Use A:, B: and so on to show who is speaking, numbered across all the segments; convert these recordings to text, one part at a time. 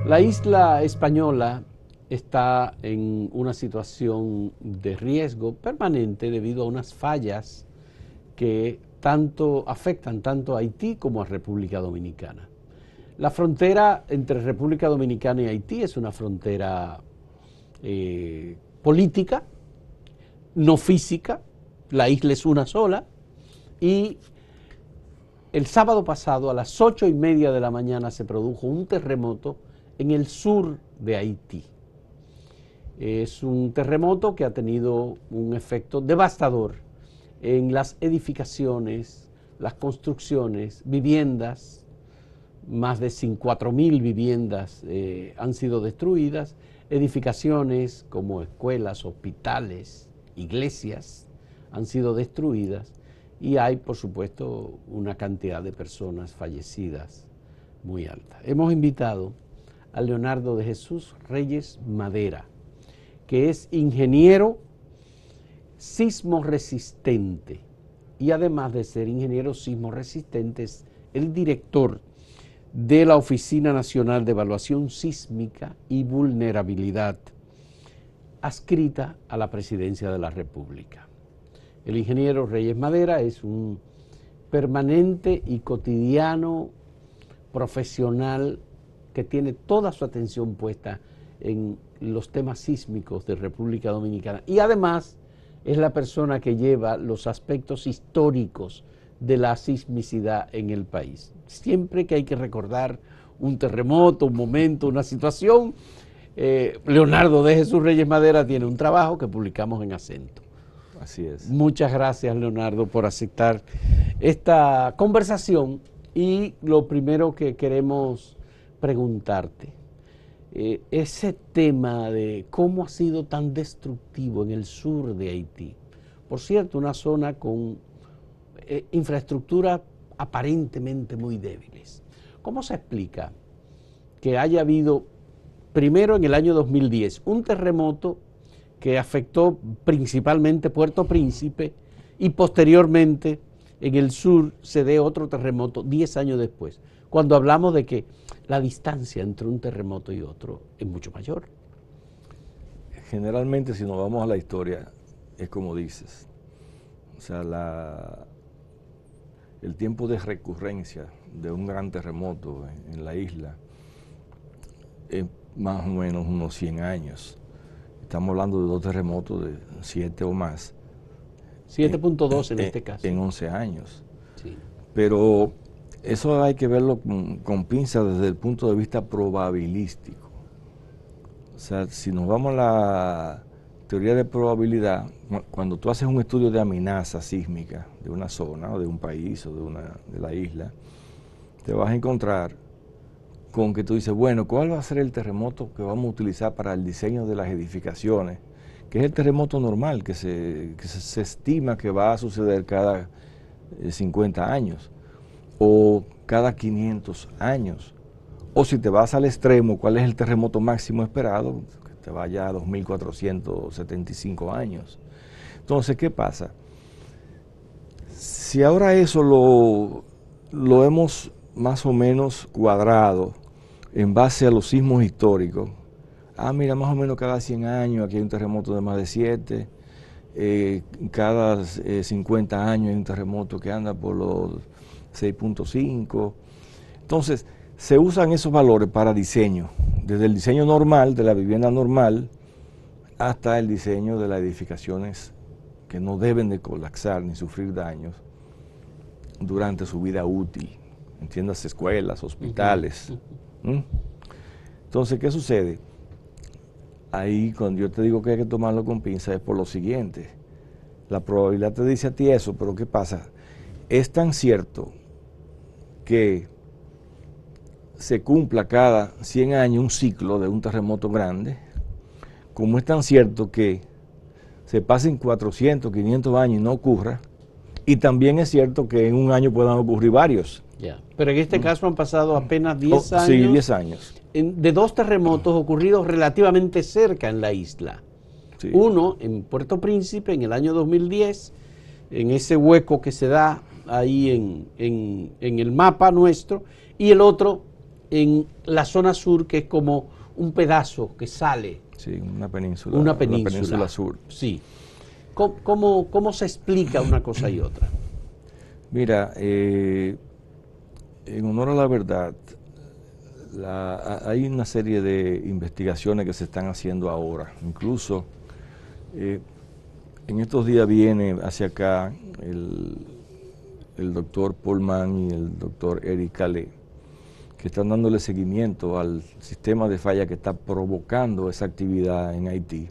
A: La isla española está en una situación de riesgo permanente debido a unas fallas que afectan tanto a Haití como a República Dominicana. La frontera entre República Dominicana y Haití es una frontera política, no física. La isla es una sola y el sábado pasado a las 8:30 de la mañana se produjo un terremoto en el sur de Haití. Es un terremoto que ha tenido un efecto devastador en las edificaciones, las construcciones, viviendas. Más de 4.000 viviendas han sido destruidas, edificaciones como escuelas, hospitales, iglesias han sido destruidas y hay, por supuesto, una cantidad de personas fallecidas muy alta. Hemos invitado a Leonardo de Jesús Reyes Madera, que es ingeniero sismo resistente y además de ser ingeniero sismo resistente es el director de la Oficina Nacional de Evaluación Sísmica y Vulnerabilidad, adscrita a la Presidencia de la República. El ingeniero Reyes Madera es un permanente y cotidiano profesional que tiene toda su atención puesta en los temas sísmicos de República Dominicana y además es la persona que lleva los aspectos históricos de la sismicidad en el país. Siempre que hay que recordar un terremoto, un momento, una situación, Leonardo de Jesús Reyes Madera tiene un trabajo que publicamos en Acento.
B: Así es.
A: Muchas gracias, Leonardo, por aceptar esta conversación y lo primero que queremos preguntarte, ese tema de cómo ha sido tan destructivo en el sur de Haití. Por cierto, una zona con infraestructura aparentemente muy débiles. ¿Cómo se explica que haya habido, primero en el año 2010, un terremoto que afectó principalmente Puerto Príncipe y posteriormente en el sur se dé otro terremoto 10 años después, cuando hablamos de que la distancia entre un terremoto y otro es mucho mayor?
B: Generalmente, si nos vamos a la historia, es como dices, o sea, el tiempo de recurrencia de un gran terremoto en la isla es más o menos unos 100 años. Estamos hablando de 2 terremotos de 7 o más.
A: 7.2 en este caso.
B: En 11 años.
A: Sí.
B: Pero eso hay que verlo con pinzas desde el punto de vista probabilístico. O sea, si nos vamos a la teoría de probabilidad, cuando tú haces un estudio de amenaza sísmica de una zona o de un país o de la isla, te vas a encontrar con que tú dices, bueno, ¿cuál va a ser el terremoto que vamos a utilizar para el diseño de las edificaciones? Que es el terremoto normal, que se estima que va a suceder cada 50 años o cada 500 años. O si te vas al extremo, ¿cuál es el terremoto máximo esperado? Que te vaya a 2.475 años. Entonces, ¿qué pasa? Si ahora eso lo hemos más o menos cuadrado en base a los sismos históricos, mira, más o menos cada 100 años aquí hay un terremoto de más de 7, cada 50 años hay un terremoto que anda por los 6.5. Entonces, se usan esos valores para diseño, desde el diseño normal, de la vivienda normal, hasta el diseño de las edificaciones que no deben de colapsar ni sufrir daños durante su vida útil, entiendas, escuelas, hospitales. Entonces, ¿qué sucede? Ahí, cuando yo te digo que hay que tomarlo con pinza, es por lo siguiente. La probabilidad te dice a ti eso, pero ¿qué pasa? Es tan cierto que se cumpla cada 100 años un ciclo de un terremoto grande, como es tan cierto que se pasen 400, 500 años y no ocurra, y también es cierto que en un año puedan ocurrir varios.
A: Ya. Pero en este caso han pasado apenas 10 años.
B: Sí, 10 años.
A: De 2 terremotos ocurridos relativamente cerca en la isla. Sí. Uno en Puerto Príncipe en el año 2010, en ese hueco que se da ahí en el mapa nuestro, y el otro en la zona sur, que es como un pedazo que sale.
B: Sí, una península.
A: Una península.
B: La península sur.
A: Sí. ¿Cómo se explica una cosa y otra?
B: Mira, en honor a la verdad, hay una serie de investigaciones que se están haciendo ahora. Incluso en estos días viene hacia acá el doctor Paul Mann y el doctor Eric Calais, que están dándole seguimiento al sistema de falla que está provocando esa actividad en Haití.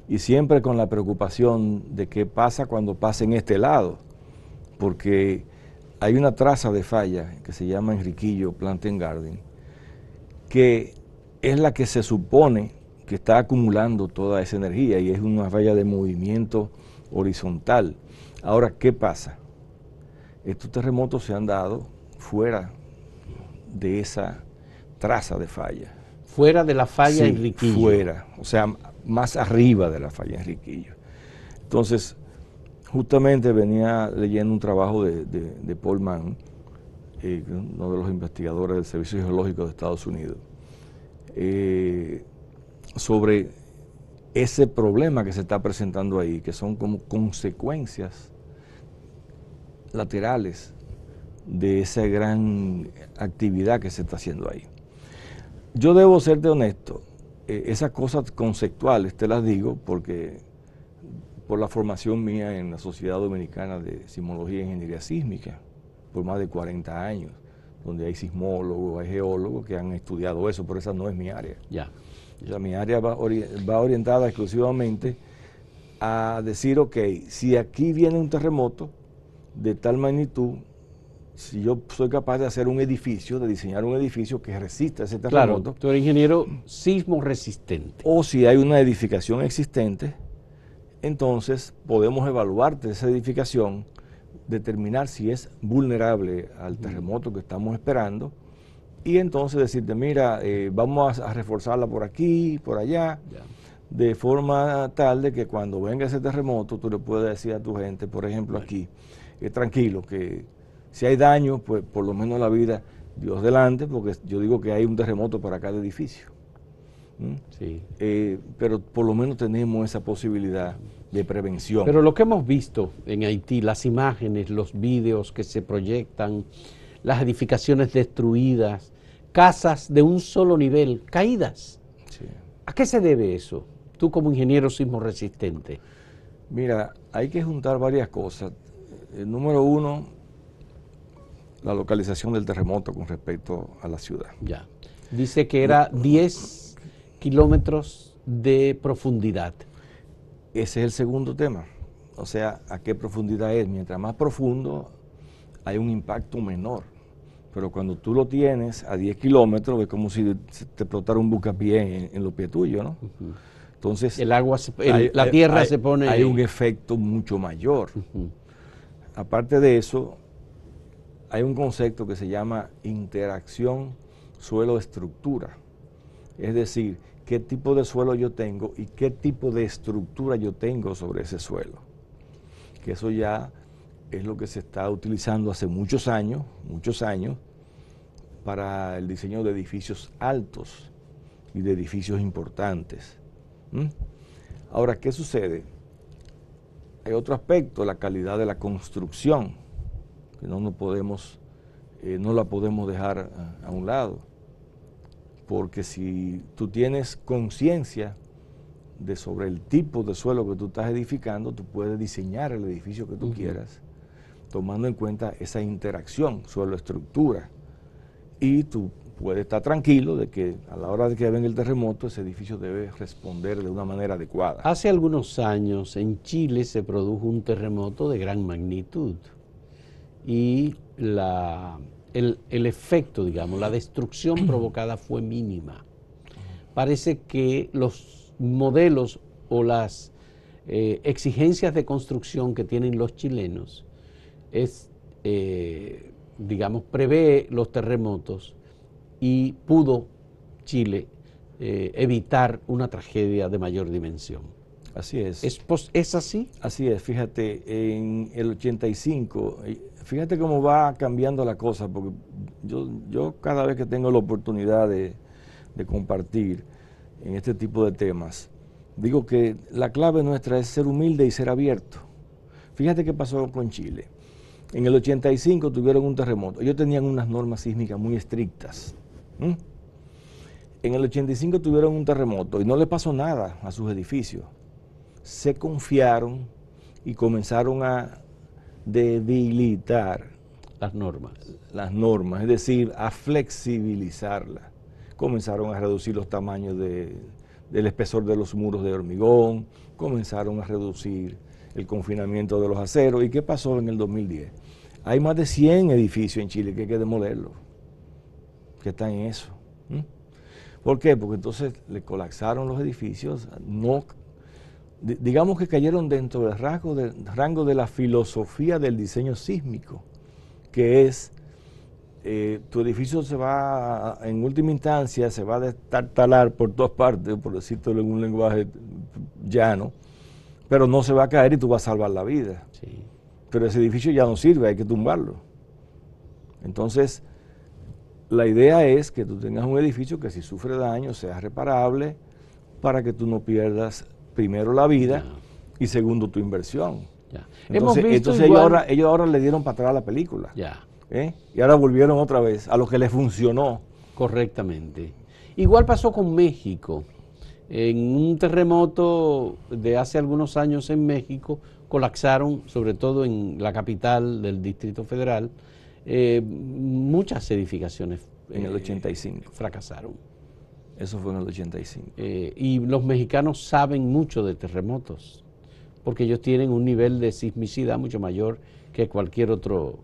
B: Y siempre con la preocupación de qué pasa cuando pasa en este lado, porque hay una traza de falla que se llama Enriquillo Planting Garden, que es la que se supone que está acumulando toda esa energía y es una falla de movimiento horizontal. Ahora, ¿qué pasa? Estos terremotos se han dado fuera de esa traza de falla.
A: Fuera de la falla
B: Sí,
A: Enriquillo.
B: fuera, o sea, más arriba de la falla Enriquillo. Entonces, justamente venía leyendo un trabajo de Paul Mann, uno de los investigadores del Servicio Geológico de Estados Unidos, sobre ese problema que se está presentando ahí, que son como consecuencias laterales de esa gran actividad que se está haciendo ahí. Yo debo serte honesto, esas cosas conceptuales te las digo porque por la formación mía en la Sociedad Dominicana de Sismología e Ingeniería Sísmica, por más de 40 años, donde hay sismólogos, hay geólogos que han estudiado eso, pero esa no es mi área.
A: Ya.
B: O sea, mi área va orientada exclusivamente a decir, ok, si aquí viene un terremoto de tal magnitud, si yo soy capaz de hacer un edificio, de diseñar un edificio que resista ese terremoto.
A: Claro, tú eres ingeniero sismo resistente.
B: O si hay una edificación existente, entonces podemos evaluar esa edificación, determinar si es vulnerable al terremoto que estamos esperando y entonces decirte, mira, vamos a reforzarla por aquí, por allá,
A: Ya.
B: de forma tal de que cuando venga ese terremoto tú le puedas decir a tu gente, por ejemplo aquí, tranquilo, que si hay daño, pues por lo menos la vida, Dios delante, porque yo digo que hay un terremoto para cada edificio.
A: Sí.
B: Pero por lo menos tenemos esa posibilidad de prevención.
A: Pero lo que hemos visto en Haití, las imágenes, los vídeos que se proyectan, las edificaciones destruidas, casas de un solo nivel caídas.
B: Sí.
A: ¿A qué se debe eso? Tú como ingeniero sismo resistente.
B: Mira, hay que juntar varias cosas. Número uno, la localización del terremoto con respecto a la ciudad.
A: Ya. Dice que era 10 kilómetros de profundidad.
B: Ese es el segundo tema. O sea, ¿a qué profundidad es? Mientras más profundo, hay un impacto menor. Pero cuando tú lo tienes a 10 kilómetros, es como si te explotara un bucapié en los pies tuyos, ¿no?
A: Uh-huh.
B: Entonces,
A: El agua, la tierra se pone...
B: Hay un efecto mucho mayor.
A: Uh-huh.
B: Aparte de eso, hay un concepto que se llama interacción suelo-estructura. Es decir, qué tipo de suelo yo tengo y qué tipo de estructura yo tengo sobre ese suelo. Que eso ya es lo que se está utilizando hace muchos años, para el diseño de edificios altos y de edificios importantes. Ahora, ¿qué sucede? Hay otro aspecto, la calidad de la construcción, que no la podemos dejar a un lado. Porque si tú tienes conciencia sobre el tipo de suelo que tú estás edificando, tú puedes diseñar el edificio que tú quieras, tomando en cuenta esa interacción suelo-estructura. Y tú puedes estar tranquilo de que a la hora de que venga el terremoto, ese edificio debe responder de una manera adecuada.
A: Hace algunos años en Chile se produjo un terremoto de gran magnitud y el efecto, digamos, la destrucción provocada fue mínima. Parece que los modelos o las exigencias de construcción que tienen los chilenos digamos, prevé los terremotos y pudo Chile evitar una tragedia de mayor dimensión.
B: Así es.
A: ¿Es así?
B: Así es, fíjate, en el 85, fíjate cómo va cambiando la cosa, porque yo cada vez que tengo la oportunidad de compartir en este tipo de temas, digo que la clave nuestra es ser humilde y ser abierto. Fíjate qué pasó con Chile. En el 85 tuvieron un terremoto. Ellos tenían unas normas sísmicas muy estrictas. En el 85 tuvieron un terremoto y no le pasó nada a sus edificios. Se confiaron y comenzaron a debilitar
A: las normas,
B: es decir, a flexibilizarlas. Comenzaron a reducir los tamaños del espesor de los muros de hormigón, comenzaron a reducir el confinamiento de los aceros. ¿Y qué pasó en el 2010? Hay más de 100 edificios en Chile que hay que demolerlos, que están en eso. ¿Por qué? Porque entonces le colapsaron los edificios, digamos que cayeron dentro del rango de la filosofía del diseño sísmico, que es, tu edificio se va, en última instancia, se va a destartalar por todas partes, por decirlo en un lenguaje llano, pero no se va a caer y tú vas a salvar la vida.
A: Sí.
B: Pero ese edificio ya no sirve, hay que tumbarlo. Entonces, la idea es que tú tengas un edificio que si sufre daño sea reparable para que tú no pierdas primero la vida y segundo tu inversión.
A: Ya.
B: Entonces ellos ahora le dieron para atrás la película.
A: Ya.
B: Y ahora volvieron otra vez a lo que les funcionó.
A: Correctamente. Igual pasó con México. En un terremoto de hace algunos años en México, colapsaron, sobre todo en la capital del Distrito Federal, muchas edificaciones.
B: En el 85.
A: Fracasaron.
B: Eso fue en el 85.
A: Y los mexicanos saben mucho de terremotos, porque ellos tienen un nivel de sismicidad mucho mayor que cualquier otro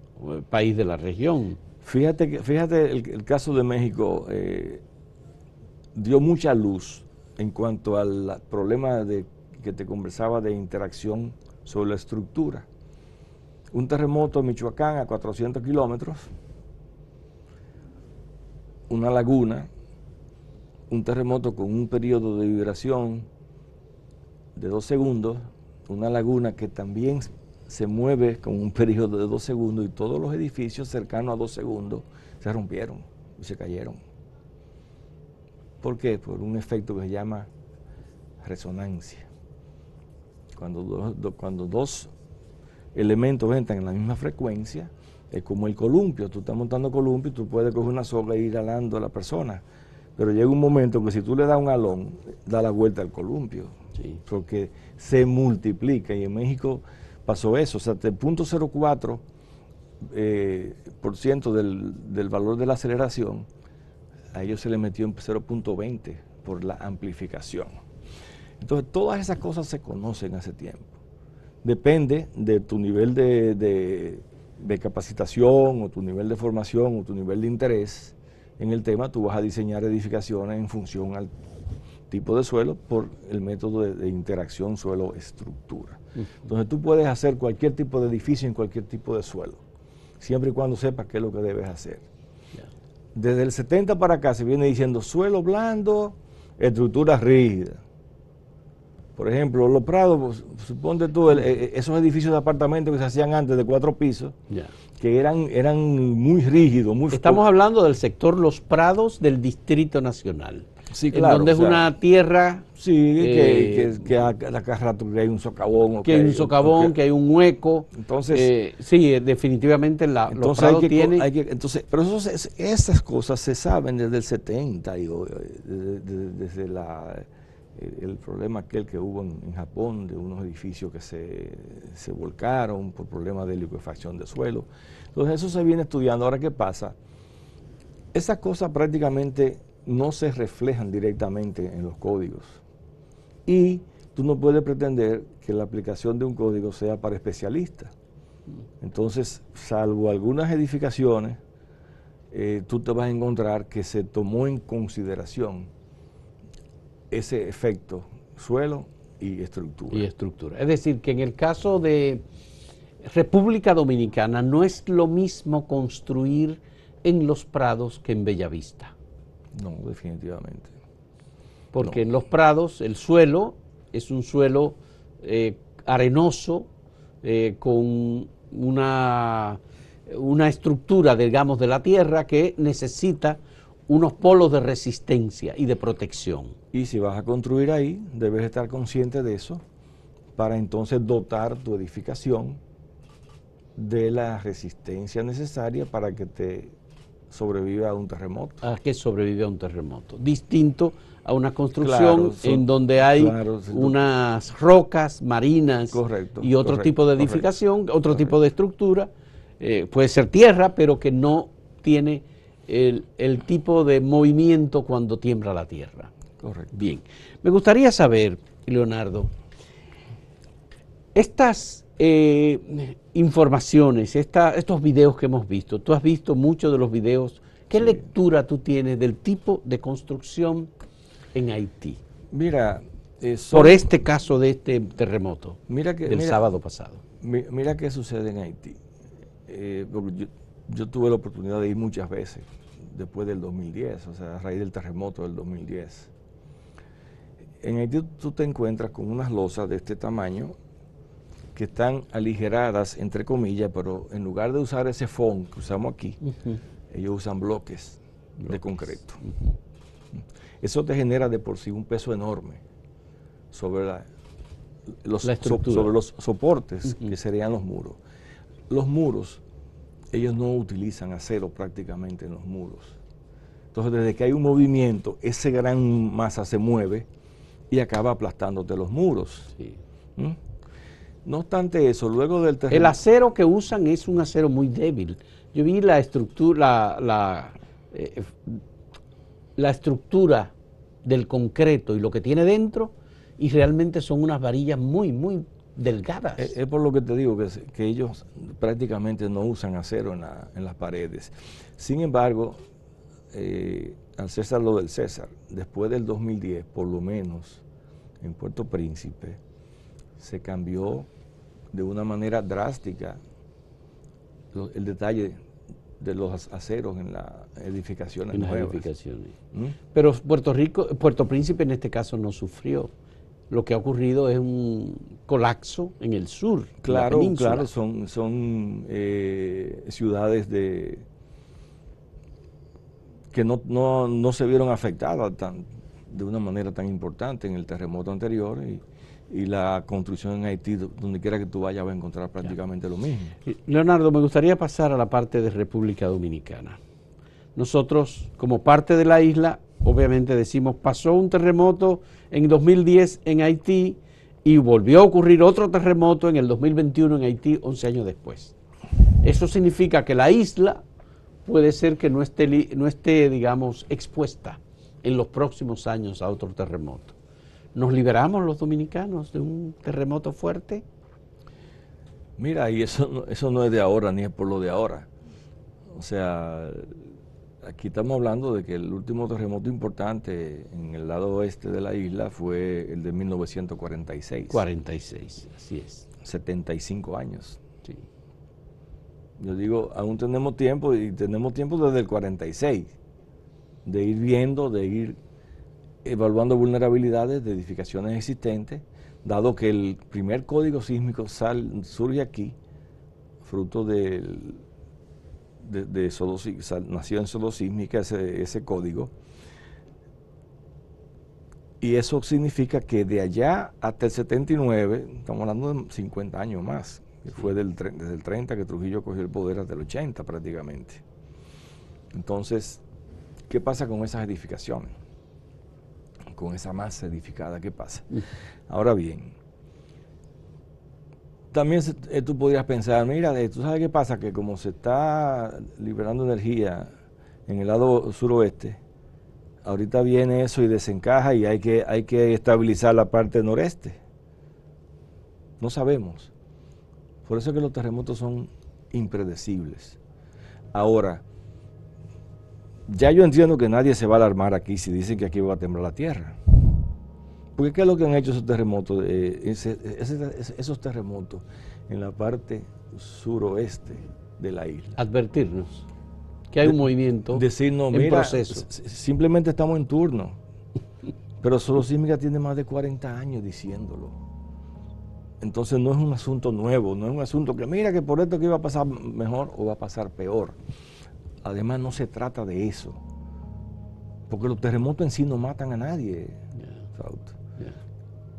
A: país de la región.
B: Fíjate el caso de México dio mucha luz en cuanto al problema que te conversaba de interacción sobre la estructura. Un terremoto en Michoacán a 400 kilómetros, una laguna, un terremoto con un periodo de vibración de 2 segundos, una laguna que también se mueve con un periodo de 2 segundos y todos los edificios cercanos a 2 segundos se rompieron y se cayeron. ¿Por qué? Por un efecto que se llama resonancia. Cuando dos elementos entran en la misma frecuencia, es como el columpio. Tú estás montando columpio y tú puedes coger una soga e ir alando a la persona. Pero llega un momento que si tú le das un alón, da la vuelta al columpio.
A: Sí.
B: Porque se multiplica. Y en México pasó eso. O sea, el 0.04% del valor de la aceleración, a ellos se le metió en 0.20 por la amplificación. Entonces, todas esas cosas se conocen hace tiempo. Depende de tu nivel de capacitación o tu nivel de formación o tu nivel de interés en el tema. Tú vas a diseñar edificaciones en función al tipo de suelo por el método de interacción suelo-estructura. Entonces, tú puedes hacer cualquier tipo de edificio en cualquier tipo de suelo, siempre y cuando sepas qué es lo que debes hacer. Desde el 70 para acá se viene diciendo suelo blando, estructura rígida. Por ejemplo, los prados, suponte tú, esos edificios de apartamentos que se hacían antes de 4 pisos, que eran muy rígidos.
A: Estamos hablando del sector Los Prados del Distrito Nacional.
B: Sí, claro.
A: Donde es una tierra...
B: Sí, que a cada rato que hay un socavón.
A: Que hay un socavón, que hay un hueco.
B: Entonces...
A: sí, definitivamente Los Prados tiene...
B: Pero esas cosas se saben desde el 70, desde el problema aquel que hubo en Japón de unos edificios que se volcaron por problemas de liquefacción de suelo. Entonces eso se viene estudiando. Ahora, ¿qué pasa? Esas cosas prácticamente no se reflejan directamente en los códigos. Y tú no puedes pretender que la aplicación de un código sea para especialistas. Entonces, salvo algunas edificaciones, tú te vas a encontrar que se tomó en consideración ese efecto suelo y estructura.
A: Es decir, que en el caso de República Dominicana no es lo mismo construir en Los Prados que en Bellavista.
B: No, definitivamente.
A: Porque en Los Prados el suelo es un suelo arenoso, con una una estructura, digamos, de la Tierra que necesita unos polos de resistencia y de protección.
B: Y si vas a construir ahí, debes estar consciente de eso para entonces dotar tu edificación de la resistencia necesaria para que te sobreviva a un terremoto.
A: A que sobrevive a un terremoto. Distinto a una construcción en donde hay unas rocas marinas y otro tipo de edificación, otro tipo de estructura. Puede ser tierra, pero que no tiene el tipo de movimiento cuando tiembla la tierra.
B: Correcto.
A: Bien. Me gustaría saber, Leonardo, estas informaciones, estos videos que hemos visto, tú has visto muchos de los videos, ¿qué lectura tú tienes del tipo de construcción en Haití?
B: Mira,
A: por este caso de este terremoto del sábado pasado.
B: Mira qué sucede en Haití. Yo tuve la oportunidad de ir muchas veces después del 2010, o sea, a raíz del terremoto del 2010. En Haití tú te encuentras con unas losas de este tamaño que están aligeradas, entre comillas, pero en lugar de usar ese foam que usamos aquí, ellos usan bloques de concreto. Eso te genera de por sí un peso enorme sobre los soportes que serían los muros. Los muros, ellos no utilizan acero prácticamente en los muros. Entonces, desde que hay un movimiento, ese gran masa se mueve y acaba aplastándote los muros.
A: Sí.
B: No obstante eso, luego del terremoto...
A: El acero que usan es un acero muy débil. Yo vi la estructura, la estructura del concreto y lo que tiene dentro, y realmente son unas varillas muy, muy delgadas.
B: Es por lo que te digo, que ellos prácticamente no usan acero en las paredes. Sin embargo, al César lo del César, después del 2010, por lo menos, en Puerto Príncipe, se cambió de una manera drástica el detalle de los aceros en las edificaciones nuevas.
A: Pero Puerto Príncipe en este caso no sufrió. Lo que ha ocurrido es un colapso en el sur.
B: Claro, claro, son ciudades que no se vieron afectadas de una manera tan importante en el terremoto anterior, y la construcción en Haití, donde quiera que tú vayas, vas a encontrar prácticamente lo mismo.
A: Leonardo, me gustaría pasar a la parte de República Dominicana. Nosotros, como parte de la isla, obviamente decimos, pasó un terremoto en 2010 en Haití y volvió a ocurrir otro terremoto en el 2021 en Haití, 11 años después. Eso significa que la isla puede ser que no esté, digamos, expuesta en los próximos años a otro terremoto. ¿Nos liberamos los dominicanos de un terremoto fuerte?
B: Mira, y eso no es de ahora, ni es por lo de ahora. O sea, aquí estamos hablando de que el último terremoto importante en el lado oeste de la isla fue el de 1946.
A: 46, así es.
B: 75 años.
A: Sí.
B: Yo digo, aún tenemos tiempo, y tenemos tiempo desde el 46, de ir viendo, de ir evaluando vulnerabilidades de edificaciones existentes, dado que el primer código sísmico surge aquí, fruto nació en Solosísmica ese código, y eso significa que de allá hasta el 79, estamos hablando de 50 años más, que fue desde el 30 que Trujillo cogió el poder hasta el 80 prácticamente. Entonces, ¿qué pasa con esas edificaciones? Con esa masa edificada, ¿qué pasa? Ahora bien, también tú podrías pensar, mira, ¿tú sabes qué pasa? Que como se está liberando energía en el lado suroeste, ahorita viene eso y desencaja y hay que estabilizar la parte noreste. No sabemos. Por eso es que los terremotos son impredecibles. Ahora, ya yo entiendo que nadie se va a alarmar aquí si dicen que aquí va a temblar la tierra. Porque ¿qué es lo que han hecho esos terremotos? Esos terremotos en la parte suroeste de la isla.
A: Advertirnos que hay un movimiento
B: en
A: proceso.
B: Simplemente estamos en turno. Pero Solosísmica tiene más de 40 años diciéndolo. Entonces no es un asunto nuevo, no es un asunto que mira que por esto que iba a pasar mejor o va a pasar peor. Además no se trata de eso, porque los terremotos en sí no matan a nadie. Fausto.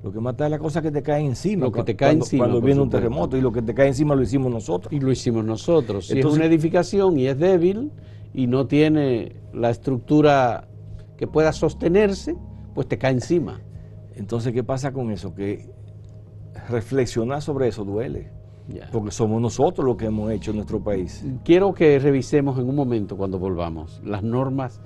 B: Lo que mata es la cosa que te cae encima.
A: Lo que te cae encima,
B: cuando viene un
A: supuesto.
B: terremoto, y lo que te cae encima lo hicimos nosotros.
A: Y lo hicimos nosotros. Si
B: Entonces,
A: es una edificación y es débil y no tiene la estructura que pueda sostenerse, pues te cae encima.
B: Entonces, ¿qué pasa con eso? Que reflexionar sobre eso duele.
A: Ya.
B: Porque somos nosotros los que hemos hecho en nuestro país.
A: Quiero que revisemos en un momento, cuando volvamos, las normas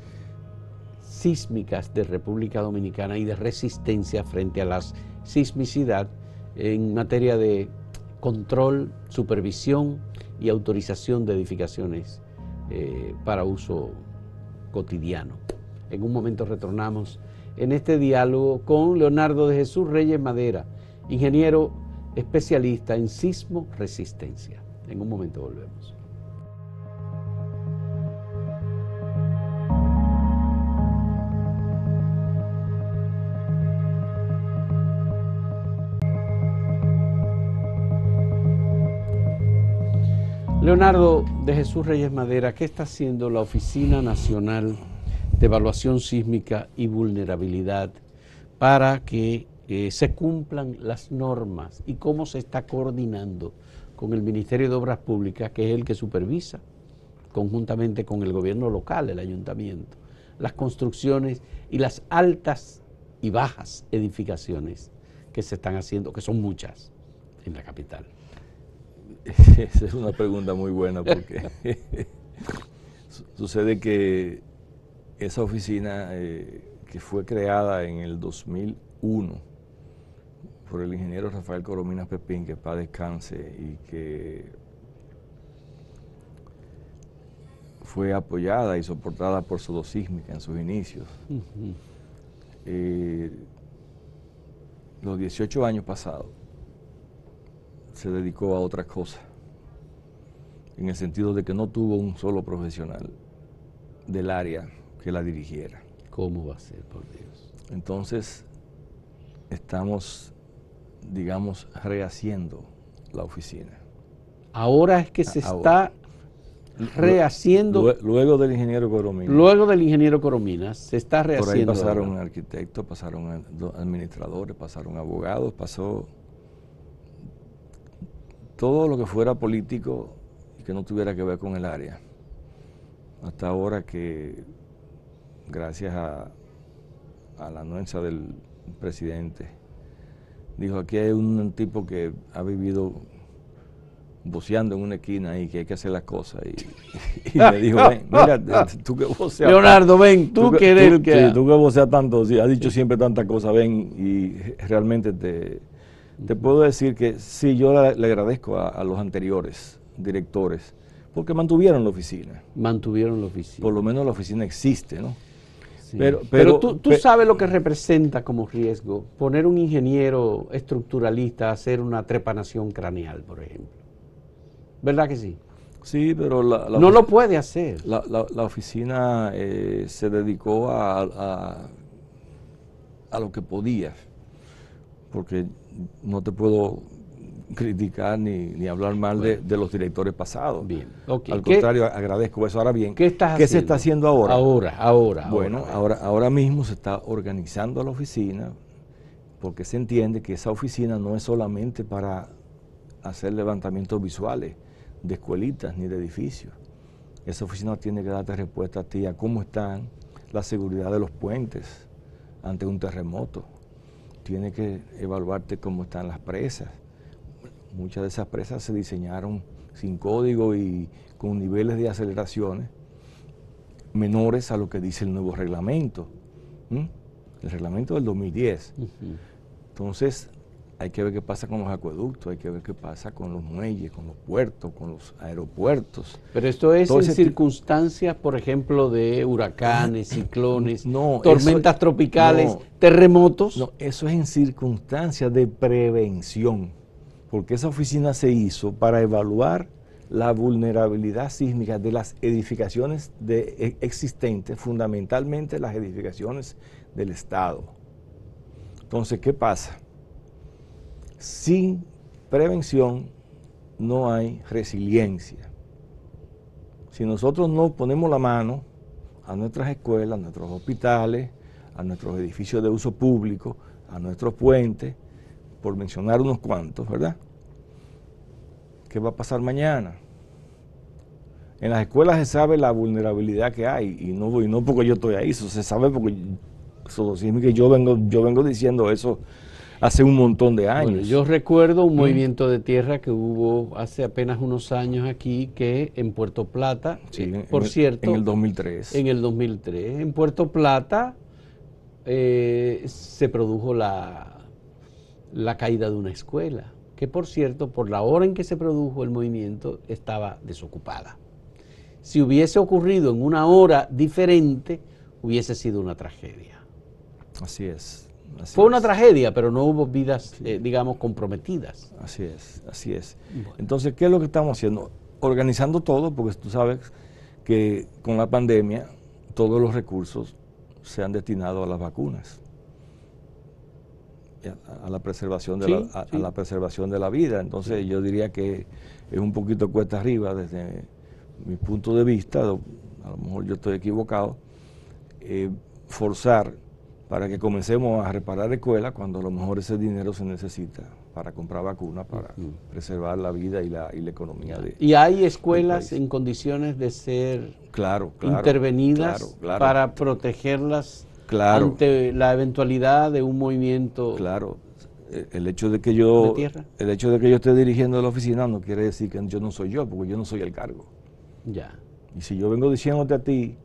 A: sísmicas de República Dominicana y de resistencia frente a la sismicidad en materia de control, supervisión y autorización de edificaciones para uso cotidiano. En un momento retornamos en este diálogo con Leonardo de Jesús Reyes Madera, ingeniero especialista en sismo resistencia. En un momento volvemos. Leonardo de Jesús Reyes Madera, ¿qué está haciendo la Oficina Nacional de Evaluación Sísmica y Vulnerabilidad para que se cumplan las normas, y cómo se está coordinando con el Ministerio de Obras Públicas, que es el que supervisa, conjuntamente con el gobierno local, el ayuntamiento, las construcciones y las altas y bajas edificaciones que se están haciendo, que son muchas en la capital?
B: Esa es una pregunta muy buena, porque sucede que esa oficina que fue creada en el 2001 por el ingeniero Rafael Corominas Pepín, que paz descanse, y que fue apoyada y soportada por Sodosísmica en sus inicios. Los 18 años pasados se dedicó a otras cosas, en el sentido de que no tuvo un solo profesional del área que la dirigiera.
A: ¿Cómo va a ser, por Dios?
B: Entonces, estamos, digamos, rehaciendo la oficina.
A: Ahora es que se está rehaciendo.
B: Luego del ingeniero Corominas.
A: Luego del ingeniero Corominas, se está rehaciendo.
B: Por ahí pasaron
A: ahora
B: arquitectos, pasaron administradores, pasaron abogados, pasó todo lo que fuera político y que no tuviera que ver con el área. Hasta ahora que, gracias a la anuencia del presidente, dijo: aquí hay un tipo que ha vivido voceando en una esquina y que hay que hacer las cosas. Y me dijo: ven, mira, tú que voceas.
A: Leonardo, ven, tú que eres el que...
B: Sí, tú que voceas tanto, sí, has dicho siempre tantas cosas, ven, y realmente te puedo decir que sí, yo le agradezco a los anteriores directores, porque mantuvieron la oficina.
A: Mantuvieron la oficina.
B: Por lo menos la oficina existe, ¿no?
A: Sí. Pero tú sabes lo que representa como riesgo poner un ingeniero estructuralista a hacer una trepanación craneal, por ejemplo. ¿Verdad que sí?
B: Sí, pero
A: no lo puede hacer.
B: La oficina se dedicó a lo que podía, porque no te puedo criticar ni hablar mal de los directores pasados.
A: Bien. Okay.
B: Al contrario, agradezco eso. Ahora bien,
A: ¿qué
B: se está haciendo ahora? Ahora mismo se está organizando la oficina, porque se entiende que esa oficina no es solamente para hacer levantamientos visuales de escuelitas ni de edificios. Esa oficina tiene que darte respuesta a ti a cómo están la seguridad de los puentes ante un terremoto. Tiene que evaluarte cómo están las presas. Muchas de esas presas se diseñaron sin código y con niveles de aceleraciones menores a lo que dice el nuevo reglamento, el reglamento del 2010. Entonces, hay que ver qué pasa con los acueductos, hay que ver qué pasa con los muelles, con los puertos, con los aeropuertos.
A: Pero esto es en circunstancias, por ejemplo, de huracanes, ciclones, tormentas tropicales, terremotos.
B: No, eso es en circunstancias de prevención, porque esa oficina se hizo para evaluar la vulnerabilidad sísmica de las edificaciones existentes, fundamentalmente las edificaciones del Estado. Entonces, ¿qué pasa? Sin prevención no hay resiliencia. Si nosotros no ponemos la mano a nuestras escuelas, a nuestros hospitales, a nuestros edificios de uso público, a nuestros puentes, por mencionar unos cuantos, ¿verdad? ¿Qué va a pasar mañana? En las escuelas se sabe la vulnerabilidad que hay, y no porque yo estoy ahí, eso se sabe porque que yo vengo diciendo eso hace un montón de años.
A: Bueno, yo recuerdo un movimiento de tierra que hubo hace apenas unos años aquí, que en Puerto Plata,
B: sí,
A: por cierto...
B: En el 2003.
A: En el 2003. En Puerto Plata se produjo la caída de una escuela, que por cierto, por la hora en que se produjo el movimiento, estaba desocupada. Si hubiese ocurrido en una hora diferente, hubiese sido una tragedia.
B: Así es.
A: Fue una tragedia, pero no hubo vidas, digamos, comprometidas.
B: Así es.
A: Bueno.
B: Entonces, ¿qué es lo que estamos haciendo? Organizando todo, porque tú sabes que con la pandemia todos los recursos se han destinado a las vacunas, a la preservación de, la preservación de la vida. Entonces, yo diría que es un poquito cuesta arriba desde mi punto de vista, a lo mejor yo estoy equivocado, forzar para que comencemos a reparar escuelas cuando a lo mejor ese dinero se necesita para comprar vacunas, para preservar la vida y la economía de
A: ¿Y hay escuelas en condiciones de ser intervenidas para protegerlas ante la eventualidad de un movimiento?
B: Claro. El hecho de que yo esté dirigiendo la oficina no quiere decir que yo no soy yo, porque yo no soy el cargo.
A: Ya.
B: Y si yo vengo diciéndote a ti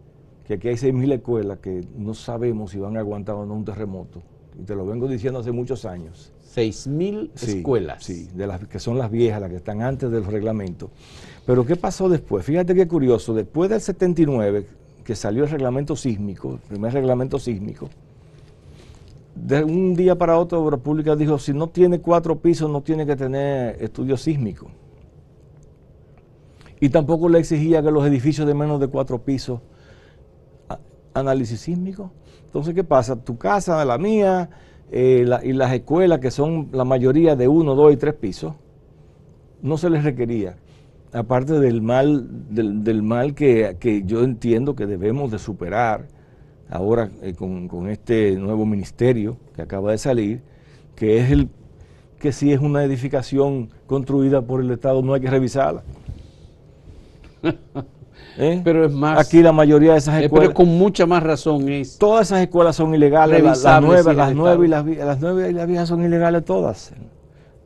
B: que aquí hay 6.000 escuelas que no sabemos si van a aguantar o no un terremoto, y te lo vengo diciendo hace muchos años.
A: 6.000 escuelas.
B: Sí, de las que son las viejas, las que están antes del reglamento. Pero ¿qué pasó después? Fíjate qué curioso, después del 79, que salió el reglamento sísmico, el primer reglamento sísmico, de un día para otro Obras Públicas dijo, si no tiene 4 pisos no tiene que tener estudio sísmico. Y tampoco le exigía que los edificios de menos de 4 pisos análisis sísmico. Entonces, ¿qué pasa? Tu casa, la mía, y las escuelas, que son la mayoría de 1, 2 y 3 pisos, no se les requería, aparte del mal, del mal que yo entiendo que debemos de superar ahora con este nuevo ministerio que acaba de salir, que es que si es una edificación construida por el Estado no hay que revisarla.
A: Pero es más,
B: aquí la mayoría de esas escuelas,
A: pero con mucha más razón es,
B: todas esas escuelas son ilegales, las nuevas y las viejas son ilegales todas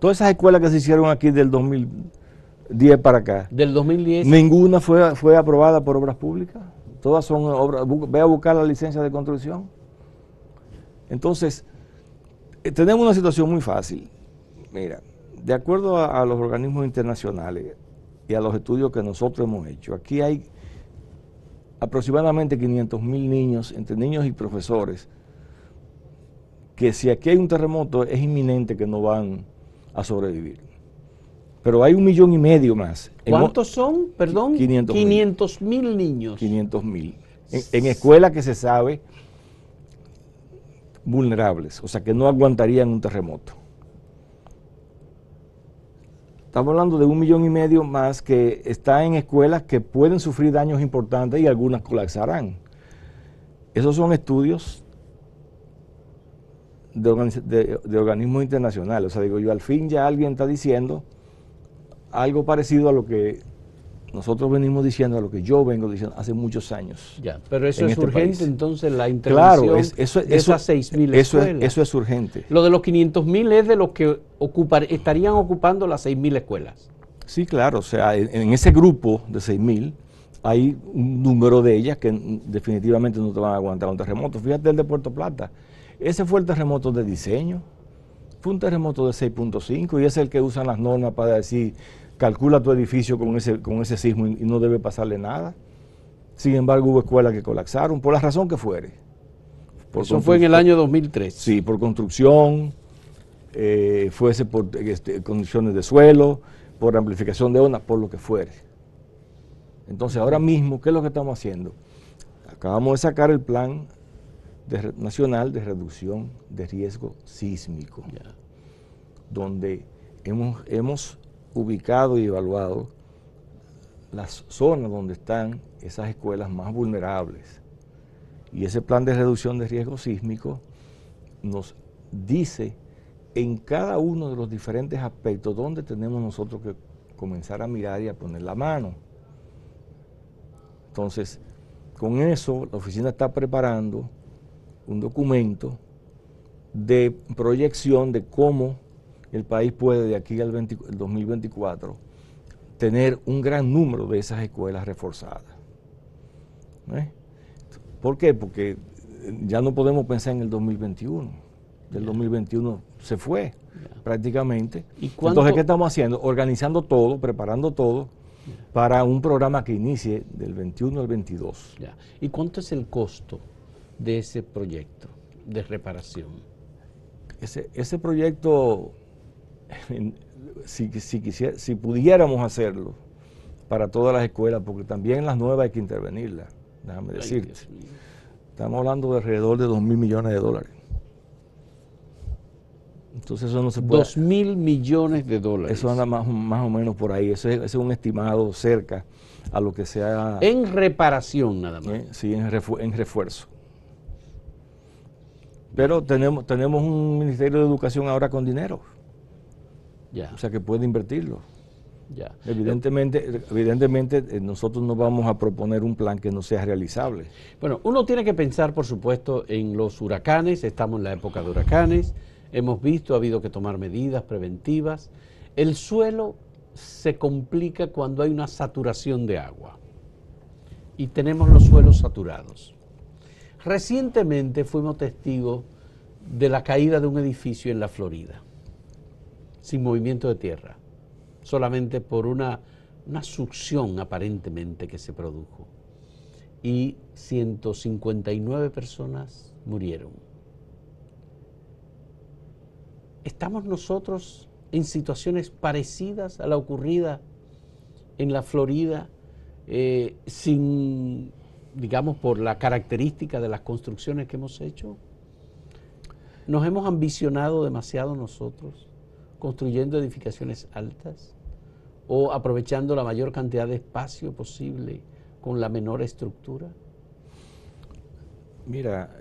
B: esas escuelas que se hicieron aquí del 2010 para acá,
A: del 2010
B: ninguna fue aprobada por Obras Públicas, todas son obras, ve a buscar la licencia de construcción. Entonces tenemos una situación muy fácil. Mira, de acuerdo a los organismos internacionales y a los estudios que nosotros hemos hecho, aquí hay aproximadamente 500.000 niños, entre niños y profesores, que si aquí hay un terremoto es inminente que no van a sobrevivir. Pero hay 1,5 millones más.
A: ¿Cuántos son? Perdón,
B: 500.000
A: niños.
B: 500.000. En escuelas que se sabe vulnerables, o sea que no aguantarían un terremoto. Estamos hablando de 1,5 millones más que está en escuelas que pueden sufrir daños importantes y algunas colapsarán. Esos son estudios de organismos internacionales. O sea, digo yo, al fin ya alguien está diciendo algo parecido a lo que nosotros venimos diciendo, a lo que yo vengo diciendo hace muchos años.
A: Ya, pero eso es urgente, país. Entonces la
B: claro,
A: intervención de esas 6.000 escuelas.
B: Eso es urgente.
A: Lo de los 500.000 es de los que estarían ocupando las 6.000 escuelas.
B: Sí, claro, o sea, en ese grupo de 6.000 hay un número de ellas que definitivamente no te van a aguantar un terremoto. Fíjate el de Puerto Plata, ese fue el terremoto de diseño, fue un terremoto de 6.5 y es el que usan las normas para decir, calcula tu edificio con ese sismo y no debe pasarle nada. Sin embargo, hubo escuelas que colapsaron, por la razón que fuere.
A: Eso fue en el año 2003.
B: Sí, por construcción, fuese por condiciones de suelo, por amplificación de ondas, por lo que fuere. Entonces, ahora mismo, ¿qué es lo que estamos haciendo? Acabamos de sacar el Plan Nacional de Reducción de Riesgo Sísmico, donde hemos ubicado y evaluado las zonas donde están esas escuelas más vulnerables. Y ese plan de reducción de riesgo sísmico nos dice en cada uno de los diferentes aspectos donde tenemos nosotros que comenzar a mirar y a poner la mano. Entonces, con eso, la oficina está preparando un documento de proyección de cómo el país puede, de aquí al 2024, tener un gran número de esas escuelas reforzadas. ¿Por qué? Porque ya no podemos pensar en el 2021. El 2021 se fue prácticamente. Entonces, ¿qué estamos haciendo? Organizando todo, preparando todo para un programa que inicie del 21 al 22.
A: ¿Y cuánto es el costo de ese proyecto de reparación?
B: Ese proyecto, si pudiéramos hacerlo para todas las escuelas, porque también las nuevas hay que intervenirlas, déjame decirte. Estamos hablando de alrededor de $2.000 millones. Entonces eso no se puede.
A: $2.000 millones.
B: Eso anda más o menos por ahí. Ese es un estimado cerca a lo que sea.
A: En reparación nada más.
B: Sí, en refuerzo. Pero tenemos un Ministerio de Educación ahora con dinero. O sea que puede invertirlo. Evidentemente nosotros no vamos a proponer un plan que no sea realizable.
A: Bueno, uno tiene que pensar, por supuesto, en los huracanes. Estamos en la época de huracanes. Hemos visto, ha habido que tomar medidas preventivas. El suelo se complica cuando hay una saturación de agua. Y tenemos los suelos saturados. Recientemente fuimos testigos de la caída de un edificio en la Florida, sin movimiento de tierra, solamente por una succión aparentemente que se produjo. Y 159 personas murieron. ¿Estamos nosotros en situaciones parecidas a la ocurrida en la Florida, sin, digamos, por la característica de las construcciones que hemos hecho? ¿Nos hemos ambicionado demasiado nosotros, construyendo edificaciones altas o aprovechando la mayor cantidad de espacio posible con la menor estructura?
B: Mira,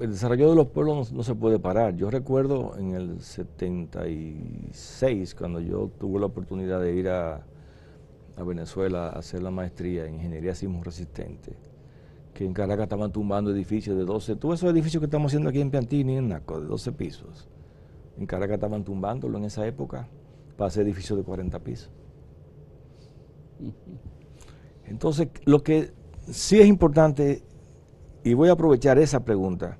B: el desarrollo de los pueblos no se puede parar. Yo recuerdo en el 76, cuando yo tuve la oportunidad de ir a Venezuela a hacer la maestría en Ingeniería Sismo Resistente, que en Caracas estaban tumbando edificios de 12, tú esos edificios que estamos haciendo aquí en Piantini, en Naco, de 12 pisos. En Caracas estaban tumbándolo en esa época para hacer edificios de 40 pisos. Entonces, lo que sí es importante, y voy a aprovechar esa pregunta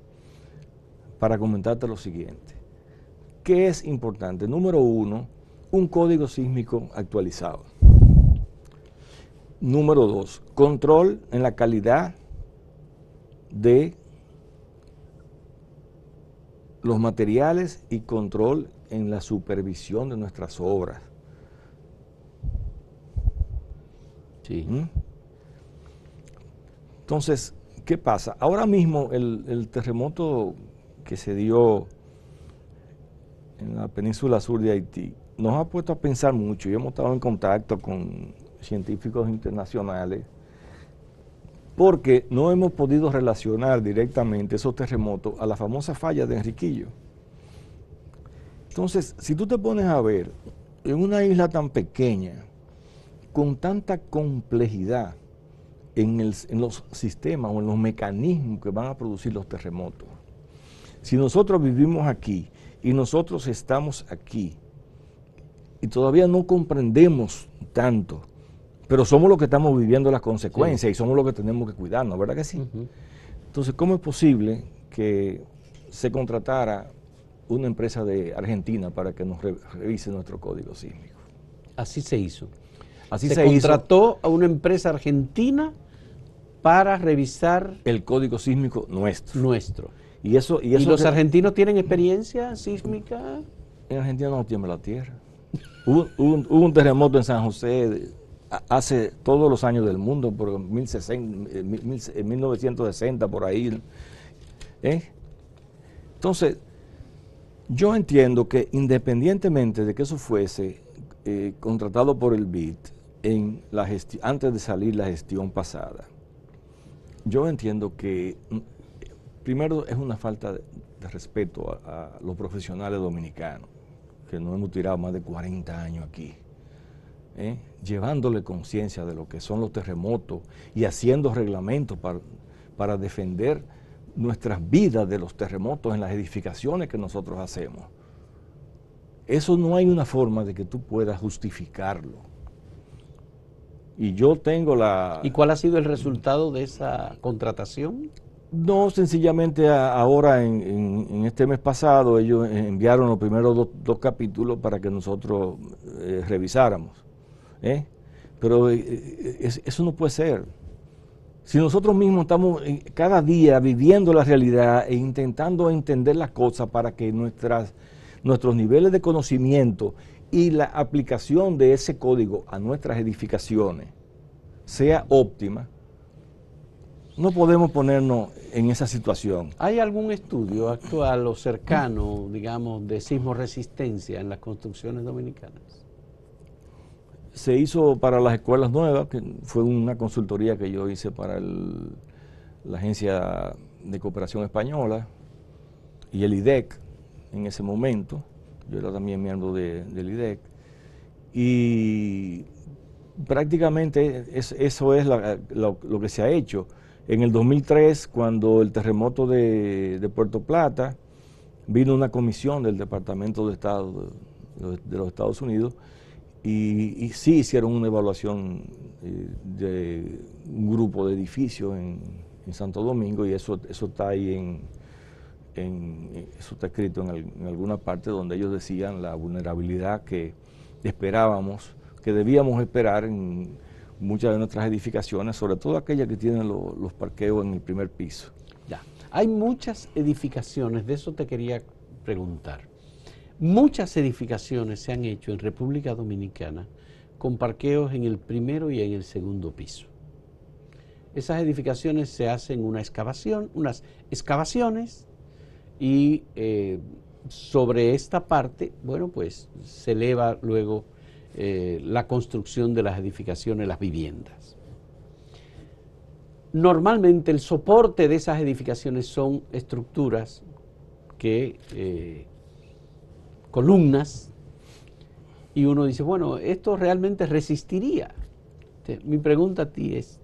B: para comentarte lo siguiente. ¿Qué es importante? Número uno, un código sísmico actualizado. Número dos, control en la calidad de los materiales y control en la supervisión de nuestras obras.
A: Sí.
B: Entonces, ¿qué pasa? Ahora mismo el terremoto que se dio en la península sur de Haití nos ha puesto a pensar mucho y hemos estado en contacto con científicos internacionales porque no hemos podido relacionar directamente esos terremotos a la famosa falla de Enriquillo. Entonces, si tú te pones a ver, en una isla tan pequeña, con tanta complejidad en los sistemas o en los mecanismos que van a producir los terremotos, si nosotros vivimos aquí y nosotros estamos aquí y todavía no comprendemos tanto, pero somos los que estamos viviendo las consecuencias, sí, y somos los que tenemos que cuidarnos, ¿verdad que sí? Entonces, ¿cómo es posible que se contratara una empresa de Argentina para que nos revise nuestro código sísmico?
A: Así se hizo.
B: Así
A: se contrató a una empresa argentina para revisar
B: el código sísmico nuestro. ¿Y
A: los argentinos tienen experiencia sísmica?
B: En Argentina no tiembla la tierra. Hubo un terremoto en San José hace todos los años del mundo, por 1960, por ahí. Entonces, Yo entiendo que independientemente de que eso fuese contratado por el BID antes de salir la gestión pasada, yo entiendo que primero es una falta de respeto a los profesionales dominicanos, que nos hemos tirado más de 40 años aquí, llevándole conciencia de lo que son los terremotos y haciendo reglamentos para defender nuestras vidas de los terremotos en las edificaciones que nosotros hacemos. Eso no hay una forma de que tú puedas justificarlo. Y yo tengo la...
A: ¿Y cuál ha sido el resultado de esa contratación?
B: No, sencillamente ahora en este mes pasado ellos enviaron los primeros dos capítulos para que nosotros revisáramos. Pero eso no puede ser. Si nosotros mismos estamos cada día viviendo la realidad e intentando entender las cosas para que nuestros niveles de conocimiento y la aplicación de ese código a nuestras edificaciones sea óptima, no podemos ponernos en esa situación.
A: ¿Hay algún estudio actual o cercano, digamos, de sismoresistencia en las construcciones dominicanas?
B: Se hizo para las escuelas nuevas, que fue una consultoría que yo hice para la Agencia de Cooperación Española y el IDEC en ese momento. Yo era también miembro del IDEC. Y prácticamente eso es lo que se ha hecho. En el 2003, cuando el terremoto de Puerto Plata, vino una comisión del Departamento de Estado de los Estados Unidos y sí hicieron una evaluación de un grupo de edificios en Santo Domingo, y eso está ahí eso está escrito en alguna parte donde ellos decían la vulnerabilidad que esperábamos, que debíamos esperar en muchas de nuestras edificaciones, sobre todo aquellas que tienen los parqueos en el primer piso.
A: Ya. Hay muchas edificaciones, de eso te quería preguntar. Muchas edificaciones se han hecho en República Dominicana con parqueos en el primero y en el segundo piso. Esas edificaciones se hacen unas excavaciones y sobre esta parte, bueno, pues se eleva luego la construcción de las edificaciones, las viviendas. Normalmente el soporte de esas edificaciones son estructuras columnas, y uno dice, bueno, esto realmente resistiría. Mi pregunta a ti es,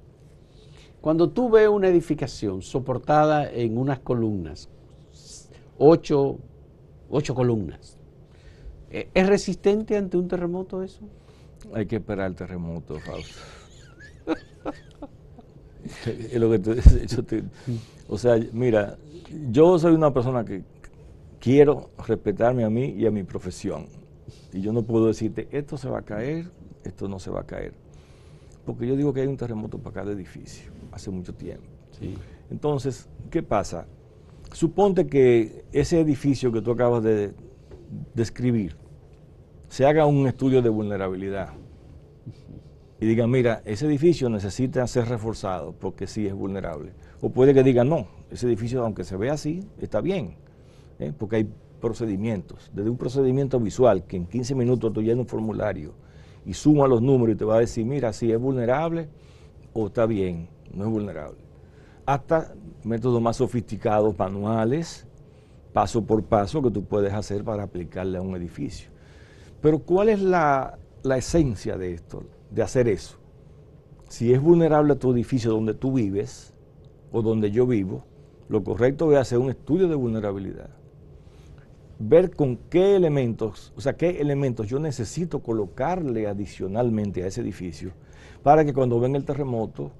A: cuando tú ves una edificación soportada en unas columnas, 8 columnas, ¿es resistente ante un terremoto eso?
B: Hay que esperar el terremoto, Fausto. Es lo que o sea, mira, yo soy una persona que quiero respetarme a mí y a mi profesión. Y yo no puedo decirte, esto se va a caer, esto no se va a caer. Porque yo digo que hay un terremoto para cada edificio, hace mucho tiempo.
A: Sí.
B: Entonces, ¿qué pasa? Suponte que ese edificio que tú acabas de describir, se haga un estudio de vulnerabilidad. Y digan, mira, ese edificio necesita ser reforzado porque sí es vulnerable. O puede que digan, no, ese edificio, aunque se vea así, está bien. Porque hay procedimientos, desde un procedimiento visual, que en 15 minutos tú llenas un formulario y suma los números y te va a decir, mira, si es vulnerable o está bien, no es vulnerable. Hasta métodos más sofisticados, manuales, paso por paso, que tú puedes hacer para aplicarle a un edificio. Pero ¿cuál es la esencia de esto, de hacer eso? Si es vulnerable a tu edificio donde tú vives o donde yo vivo, lo correcto es hacer un estudio de vulnerabilidad. Ver con qué elementos, o sea, qué elementos yo necesito colocarle adicionalmente a ese edificio para que cuando venga el terremoto,